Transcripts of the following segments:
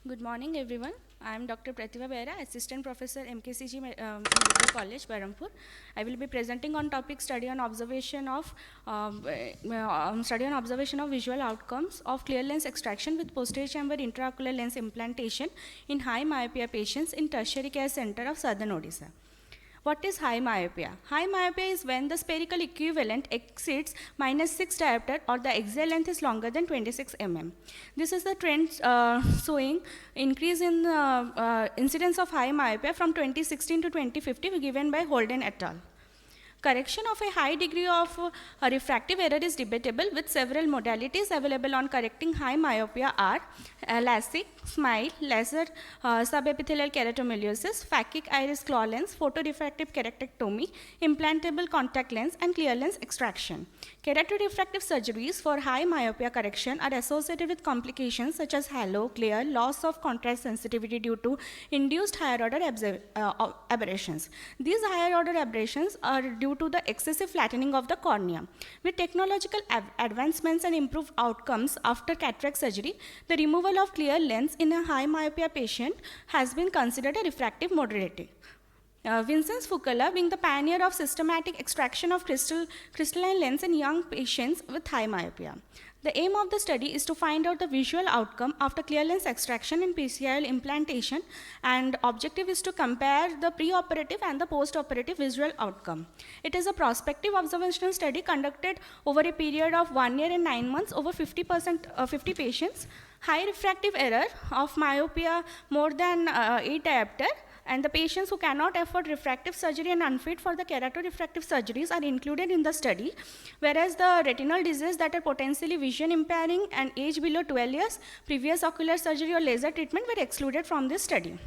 Good morning, everyone. I am Dr. Prativa Behera, Assistant Professor, MKCG Medical College, Berhampur. I will be presenting on topic study on observation of visual outcomes of clear lens extraction with posterior chamber intraocular lens implantation in high myopia patients in tertiary care center of Southern Odisha. What is high myopia? High myopia is when the spherical equivalent exceeds -6 diopter or the axial length is longer than 26 mm. This is the trend showing increase in incidence of high myopia from 2016 to 2050 given by Holden et al. Correction of a high degree of refractive error is debatable, with several modalities available on correcting high myopia are LASIK, SMILE, laser subepithelial keratomiliosis, phakic iris claw lens, photorefractive keratectomy, implantable contact lens, and clear lens extraction. Keratorefractive surgeries for high myopia correction are associated with complications such as halo, glare, loss of contrast sensitivity due to induced higher order aberrations. These higher order aberrations are due to the excessive flattening of the cornea. With technological advancements and improved outcomes after cataract surgery, the removal of clear lens in a high myopia patient has been considered a refractive modality. Vincenz Fukala being the pioneer of systematic extraction of crystalline lens in young patients with high myopia. The aim of the study is to find out the visual outcome after clear lens extraction in PCIOL implantation, and objective is to compare the preoperative and the postoperative visual outcome. It is a prospective observational study conducted over a period of 1 year and 9 months over 50 patients. High refractive error of myopia more than 8 diopter, and the patients who cannot afford refractive surgery and unfit for the keratorefractive surgeries are included in the study, whereas the retinal diseases that are potentially vision impairing and age below 12 years, previous ocular surgery or laser treatment were excluded from this study.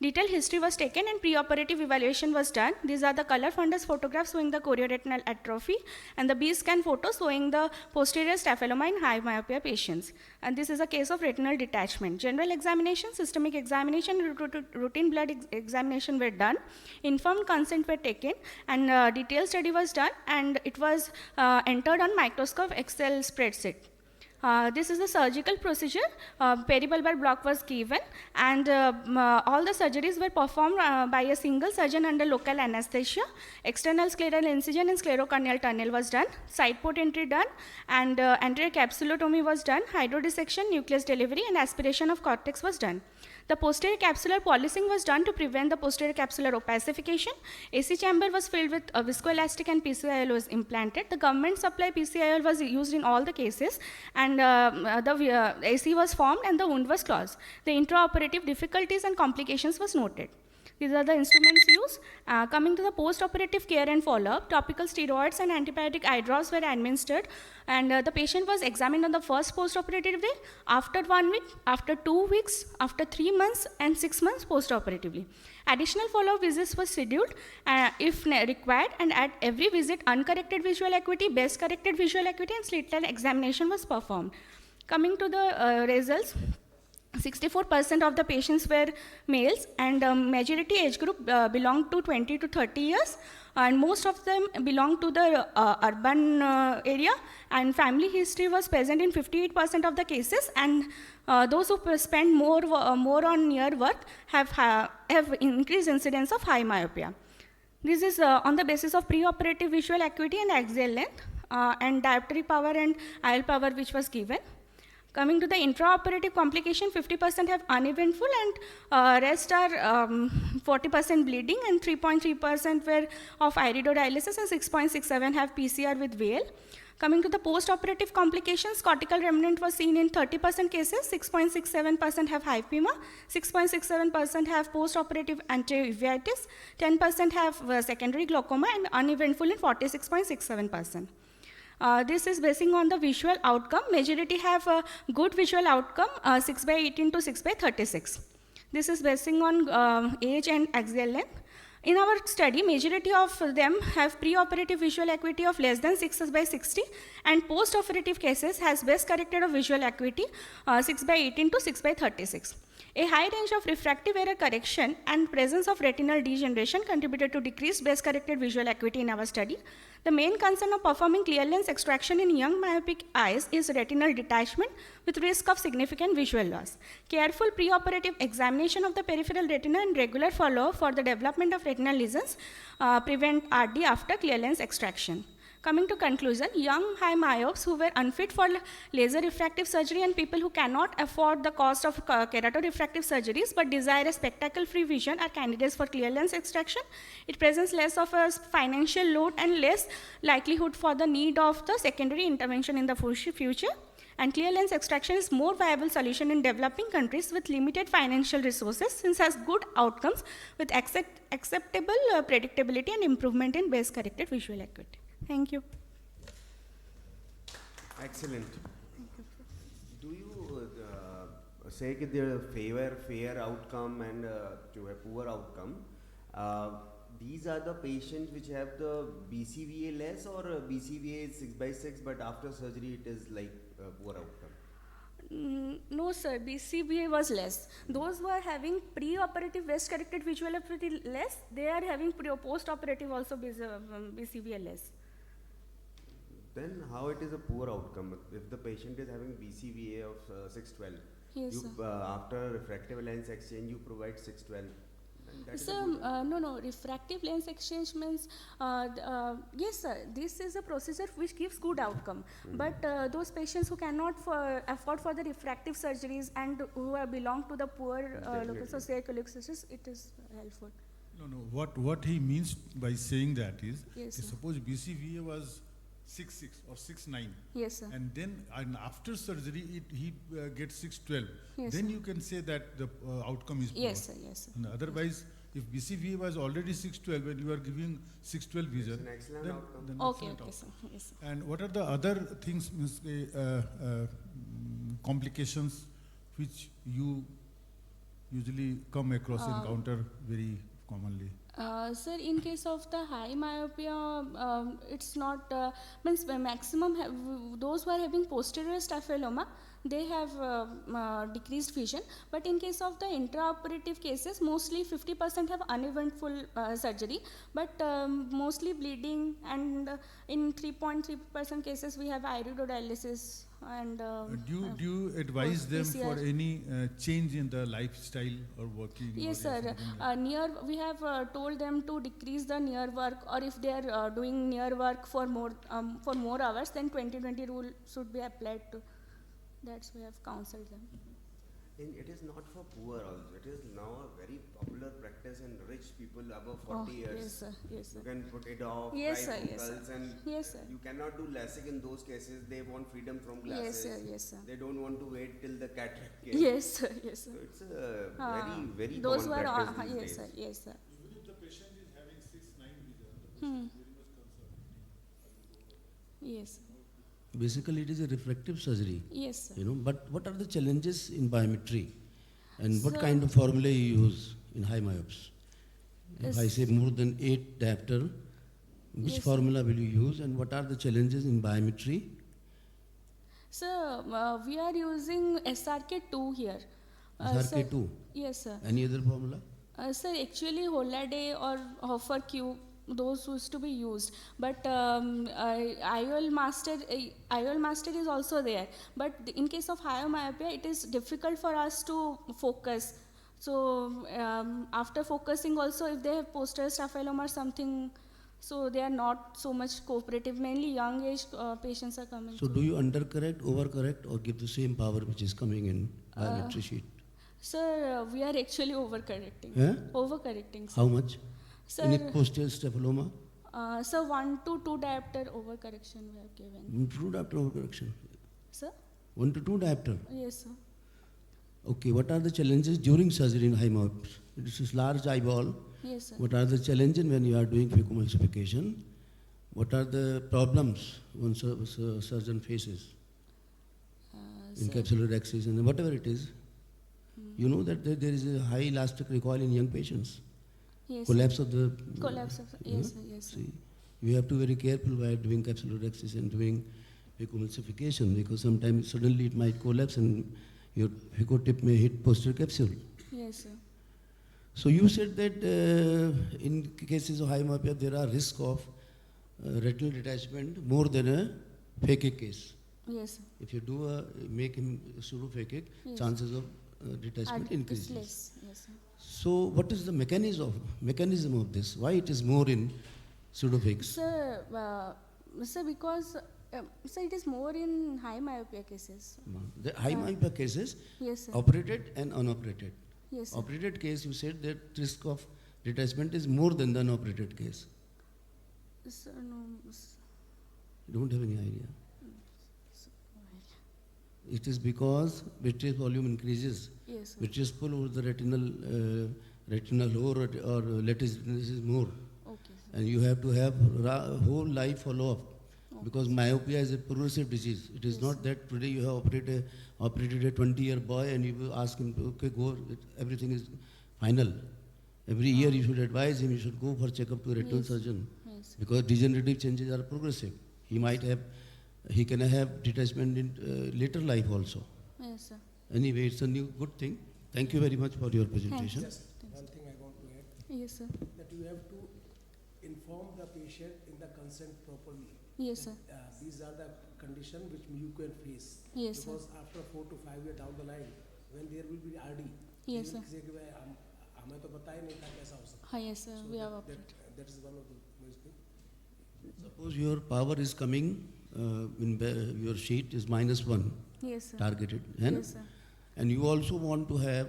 Detailed history was taken and preoperative evaluation was done. These are the color fundus photographs showing the chorioretinal atrophy, and the B-scan photo showing the posterior staphyloma in high myopia patients. And this is a case of retinal detachment. General examination, systemic examination, routine blood examination were done. Informed consent were taken, and detailed study was done, and it was entered on microscope Excel spreadsheet. This is a surgical procedure. Peribulbar block was given, and all the surgeries were performed by a single surgeon under local anesthesia. External scleral incision and sclerocorneal tunnel was done. Side port entry done, and anterior capsulotomy was done. Hydrodissection, nucleus delivery, and aspiration of cortex was done. The posterior capsular polishing was done to prevent the posterior capsular opacification. AC chamber was filled with viscoelastic and PCIOL was implanted. The government supply PCIOL was used in all the cases, and the AC was formed and the wound was closed. The intraoperative difficulties and complications was noted. These are the instruments used. Coming to the post-operative care and follow-up, topical steroids and antibiotic eye drops were administered, and the patient was examined on the first post-operative day, after 1 week, after 2 weeks, after 3 months, and 6 months post-operatively. Additional follow-up visits were scheduled if required, and at every visit, uncorrected visual acuity, best corrected visual acuity, and slit line examination was performed. Coming to the results, 64% of the patients were males, and majority age group belonged to 20 to 30 years, and most of them belonged to the urban area, and family history was present in 58% of the cases, and those who spend more on near work have increased incidence of high myopia. This is on the basis of preoperative visual acuity and axial length, and dioptary power and IL power which was given. Coming to the intraoperative complication, 50% have uneventful, and rest are 40% bleeding, and 3.3% were of iridodialysis, and 6.67 have PCR with veil. Coming to the post-operative complications, cortical remnant was seen in 30% cases, 6.67% have hypema, 6.67% have post-operative anti-uveitis, 10% have secondary glaucoma, and uneventful in 46.67%. This is basing on the visual outcome. Majority have a good visual outcome, 6/18 to 6/36. This is basing on age and axial length. In our study, majority of them have preoperative visual acuity of less than 6/60, and post-operative cases has best corrected of visual acuity 6/18 to 6/36. A high range of refractive error correction and presence of retinal degeneration contributed to decreased best corrected visual acuity in our study. The main concern of performing clear lens extraction in young myopic eyes is retinal detachment with risk of significant visual loss. Careful preoperative examination of the peripheral retina and regular follow-up for the development of retinal lesions prevent RD after clear lens extraction. Coming to conclusion, young high myopes who were unfit for laser refractive surgery and people who cannot afford the cost of keratorefractive surgeries but desire a spectacle-free vision are candidates for clear lens extraction. It presents less of a financial load and less likelihood for the need of the secondary intervention in the future. And clear lens extraction is more viable solution in developing countries with limited financial resources since it has good outcomes with acceptable predictability and improvement in base corrected visual acuity. Thank you. Excellent. Do you say that there are fair outcome and to a poor outcome? These are the patients which have the BCVA less or BCVA is 6/6, but after surgery it is like a poor outcome? No sir, BCVA was less. Those who are having pre-operative best corrected visual acuity less, they are having post-operative also BCVA less. Then how it is a poor outcome? If the patient is having BCVA of 612, yes, after refractive lens exchange you provide 612. So, no, refractive lens exchange means, yes sir, this is a procedure which gives good outcome. But those patients who cannot afford for the refractive surgeries and who belong to the poor local socioeconomic status, it is helpful. No, what he means by saying that is, yes, suppose BCVA was 6/6 or 6/9. Yes, sir. And then after surgery, he gets 6/12. Yes, then sir. you can say that the outcome is poor. Yes, sir. Yes, sir. And otherwise, if BCVA was already 6/12 and you are giving 6/12 vision, it's an excellent outcome. Then Okay, excellent sir. Yes, sir. And what are the other things, complications which you usually come across, encounter very commonly? Sir, in case of the high myopia, it's not, means maximum, those who are having posterior staphyloma, they have decreased vision. But in case of the intraoperative cases, mostly 50% have uneventful surgery, but mostly bleeding, and in 3.3% cases we have iridodialysis. And do you advise them PCR. for any change in the lifestyle or working? Yes, or sir. something like We have told them to decrease the near work, or if they are doing near work for more hours, then 20-20 rule should be applied to. That's we have counseled them. And it is not for poor also. It is now a very popular practice in rich people above 40 years. Yes, sir. Yes, sir. You can put it off, Yes, try sir. Yes, focals, sir. and Yes, sir. you cannot do LASIK in those cases. They want freedom from glasses. Yes, sir. Yes, sir. They don't want to wait till the cataract case. Yes, sir. Yes, sir. So it's a very those who common are practice these yes, days. sir. Yes, sir. Even if the patient is having 6/9 vision, the patient is very much concerned. Yes. Basically, it is a refractive surgery. Yes, sir. But what are the challenges in biometry? And what Sir, kind of formula you use in high myopes? If I say more than 8 diopter, which Yes, formula will you use, and what are the challenges in biometry? Sir, we are using SRK2 here. Sir, SRK2. yes, sir. Any other formula? Sir, actually Holaday or Hoffer Q, those used to be used, but IOL master is also there. But in case of higher myopia, it is difficult for us to focus. So after focusing also, if they have posterior staphyloma or something, so they are not so much cooperative. Mainly young age patients are coming. So do you undercorrect, overcorrect, or give the same power which is coming in biometry sheet? Sir, we are actually overcorrecting. Yeah? Overcorrecting, sir. How much? Sir, In posterior staphyloma? sir, 1 to 2 diopter overcorrection we have given. 2 diopter overcorrection. Sir? 1 to 2 diopter. Yes, sir. Okay, what are the challenges during surgery in high myopes? This is large eyeball. Yes, sir. What are the challenges when you are doing phacoemulsification? What are the problems one surgeon faces in Sir, capsular axis and whatever it is? You know that there is a high elastic recoil in young patients. yes, Collapse of the... collapse of, yes, sir, yes, sir. See, you have to be very careful while doing capsular axis and doing phacoemulsification, because sometimes suddenly it might collapse and your phaco tip may hit posterior capsule. Yes, sir. So you said that in cases of high myopia there are risk of retinal detachment more than a phakic case. Yes, sir. If you make him pseudophakic, Yes. chances of detachment It's increases. less. Yes, sir. So what is the mechanism of this? Why it is more in pseudophakic? Sir, because sir, it is more in high myopia cases. The high myopia cases, Yes, sir. operated and unoperated. Yes, sir. Operated case, you said that risk of detachment is more than the unoperated case. Sir, no. You don't have any idea. It is because vitreous volume increases. Yes, sir. Vitreous pull over the retinal or lattice is more. Okay, sir. And you have to have whole life follow-up. Because myopia is a progressive disease. It is Yes, not that today you have operated a 20-year boy and you will ask him, okay, go, everything is final. Every year you should advise him, you should go for checkup to a retinal Yes. surgeon. Yes. Because degenerative changes are progressive. He can have detachment in later life also. Yes, sir. Anyway, it's a new good thing. Thank you very much for your presentation. Just one thing I want to add, Yes, sir. that you have to inform the patient in the consent properly. Yes, sir. These are the conditions which you can face. Yes, sir. Because after 4 to 5 years down the line, when there will be RD, Yes, they will sir. say कि भाई हमें तो पता ही नहीं था कैसा हो सकता Hi, yes, sir. है. We have that, operated. that is one of the most thing. Suppose your power is coming your sheet is -1 Yes, sir. targeted. And Yes, sir. And you also want to have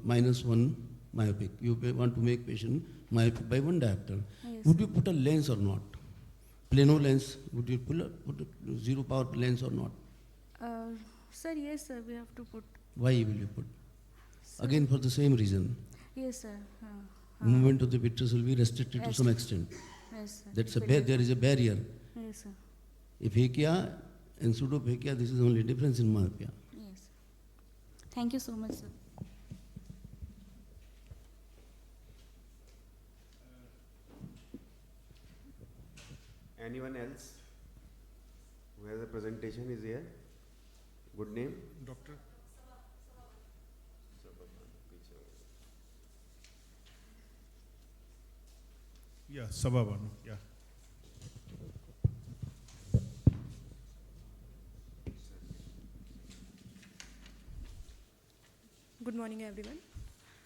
-1 myopic. You want to make patient myopic by 1 diopter. Yes. Would you put a lens or not? Plano lens, would you put a zero power lens or not? Sir, yes, sir. We have to put. Why will you put? Sir. Again for the same reason. Yes, sir. Movement of the vitreous will be restricted to some extent. Yes, sir. That's Very- there is a barrier. Yes, sir. Aphakia and pseudophakia, this is the only difference in myopia. Yes. Thank you so much, sir. Anyone else who has a presentation is here? Good name? Doctor? Yeah, Sababanu, yeah. Good morning, everyone.